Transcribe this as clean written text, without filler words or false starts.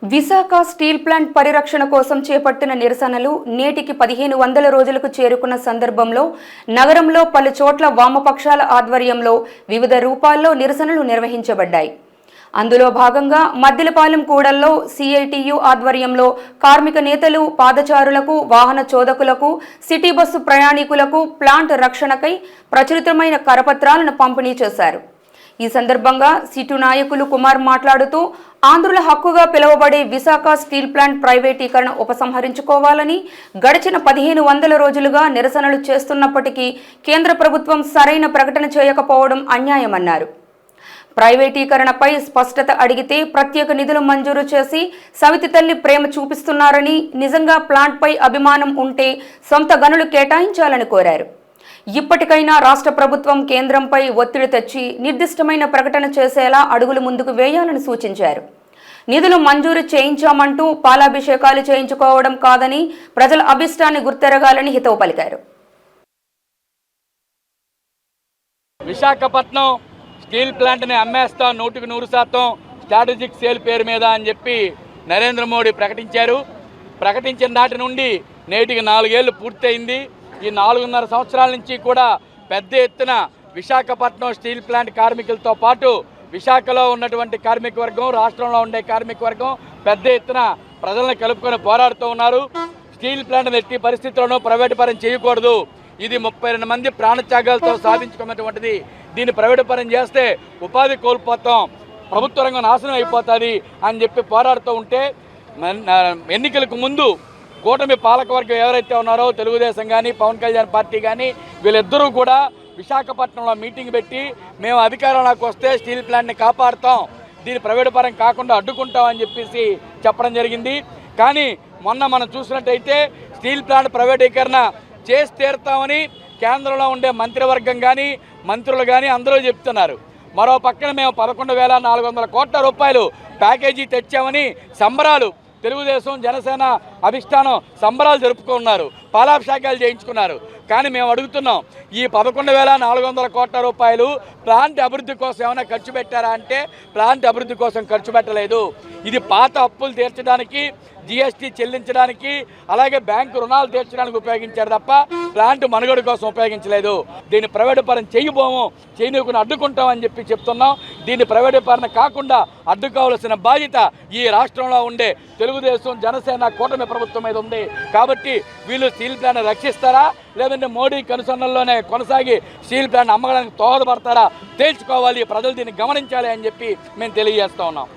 Visakha steel plant పరిరక్షణ కోసం చేపట్టిన నిరసనలు నేటికి 1500 రోజులకు చేరుకున్న సందర్భంలో నగరంలో పలు చోట్ల వామపక్షాల ఆధ్వర్యంలో వివిధ రూపాల్లో నిరసనలు నిర్వహించబడ్డాయి. అందులో భాగంగా మద్దిలపాలెం కూడల్లో సిఐటియు ఆధ్వర్యంలో కార్మిక నేతలు పాదచారులకు, వాహన చోదకులకు, సిటీ బస్సు ప్రయాణికులకు ప్లాంట్ రక్షణకై ప్రచురితమైన కరపత్రాలను పంపిణీ చేశారు. ఈ సందర్భంగా సిటు నాయకులు కుమార్ మాట్లాడుతూ ఆంధ్రుల హక్కుగా పిలువబడే విశాఖ స్టీల్ ప్లాంట్ ప్రైవేటీకరణ ఉపసంహరించుకోవాలని గడిచిన 1500 రోజులుగా నిరసనలు చేస్తున్నప్పటికీ కేంద్ర ప్రభుత్వం సరైన ప్రకటన చేయకపోవడం అన్యాయమన్నారు. ప్రైవేటీకరణపై స్పష్టత అడిగితే ప్రత్యేక నిధులు మంజూరు చేసి సవితి తల్లి ప్రేమ చూపిస్తున్నారని, నిజంగా ప్లాంట్పై అభిమానం ఉంటే సొంత గనులు కేటాయించాలని కోరారు. ఇప్పటికైనా రాష్ట్ర ప్రభుత్వం కేంద్రంపై ఒత్తిడి తెచ్చి నిర్దిష్టమైన ప్రకటన చేసేలా అడుగులు ముందుకు వేయాలని సూచించారు. నిధులు మంజూరు చేయించామంటూ పాలాభిషేకాలు చేయించుకోవడం కాదని ప్రజల అభిష్టాన్ని గుర్తెరగాలని హితవు పలికారు. విశాఖపట్నం స్టీల్ ప్లాంట్ని అమ్మేస్తా 100% స్ట్రాటజిక్ సేల్ పేరు మీద అని చెప్పి నరేంద్ర మోడీ ప్రకటించారు. ప్రకటించిన నాటి నుండి నేటికి 4 ఏళ్ళు పూర్తయింది. ఈ 4.5 సంవత్సరాల నుంచి కూడా పెద్ద ఎత్తున విశాఖపట్నం స్టీల్ ప్లాంట్ కార్మికులతో పాటు విశాఖలో ఉన్నటువంటి కార్మిక వర్గం, రాష్ట్రంలో ఉండే కార్మిక వర్గం పెద్ద ఎత్తున ప్రజలను కలుపుకొని పోరాడుతూ ఉన్నారు. స్టీల్ ప్లాంట్ ఎట్టి పరిస్థితుల్లోనూ ప్రైవేటు పరం చేయకూడదు, ఇది 32 మంది ప్రాణత్యాగాలతో సాధించుకున్నటువంటిది, దీన్ని ప్రైవేటు పరం చేస్తే ఉపాధి కోల్పోతాం, ప్రభుత్వ రంగం నాశనం అయిపోతుంది అని చెప్పి పోరాడుతూ ఉంటే ఎన్నికలకు ముందు కూటమి పాలకవర్గం ఎవరైతే ఉన్నారో తెలుగుదేశం కానీ పవన్ కళ్యాణ్ పార్టీ కానీ వీళ్ళిద్దరూ కూడా విశాఖపట్నంలో మీటింగ్ పెట్టి మేము అధికారంలోకి వస్తే స్టీల్ ప్లాంట్ని కాపాడుతాం, దీన్ని ప్రైవేటు పరం కాకుండా అడ్డుకుంటాం అని చెప్పేసి చెప్పడం జరిగింది. కానీ మొన్న మనం చూసినట్టయితే స్టీల్ ప్లాంట్ ప్రైవేటీకరణ చేసి తీరుతామని కేంద్రంలో ఉండే మంత్రివర్గం కానీ మంత్రులు కానీ అందరూ చెప్తున్నారు. మరో పక్కన మేము 11,400 కోట్ల రూపాయలు ప్యాకేజీ తెచ్చామని సంబరాలు, తెలుగుదేశం జనసేన అధిష్టానం సంబరాలు జరుపుకున్నారు, పాలాభిషేకాలు చేయించుకున్నారు. కానీ మేము అడుగుతున్నాం, ఈ 11,400 కోట్ల రూపాయలు ప్లాంట్ అభివృద్ధి కోసం ఏమైనా ఖర్చు పెట్టారా అంటే ప్లాంట్ అభివృద్ధి కోసం ఖర్చు పెట్టలేదు. ఇది పాత అప్పులు తీర్చడానికి, జిఎస్టీ చెల్లించడానికి, అలాగే బ్యాంకు రుణాలు తీర్చడానికి ఉపయోగించారు తప్ప ప్లాంట్ మనుగడ కోసం ఉపయోగించలేదు. దీన్ని ప్రైవేటు పరం చేయబోము, చేయనీకుని అడ్డుకుంటామని చెప్పి చెప్తున్నాం. దీన్ని ప్రైవేటు పరం కాకుండా అడ్డుకోవాల్సిన బాధ్యత ఈ రాష్ట్రంలో ఉండే తెలుగుదేశం జనసేన కూటమి ప్రభుత్వం మీద ఉంది. కాబట్టి వీళ్ళు స్టీల్ ప్లాంట్ రక్షిస్తారా లేదంటే మోడీ కనుసన్నల్లోనే కొనసాగి స్టీల్ ప్లాంట్ అమ్మడానికి దోహదపడతారా తేల్చుకోవాలి. ప్రజలు దీన్ని గమనించాలి అని చెప్పి మేము తెలియజేస్తూ ఉన్నాం.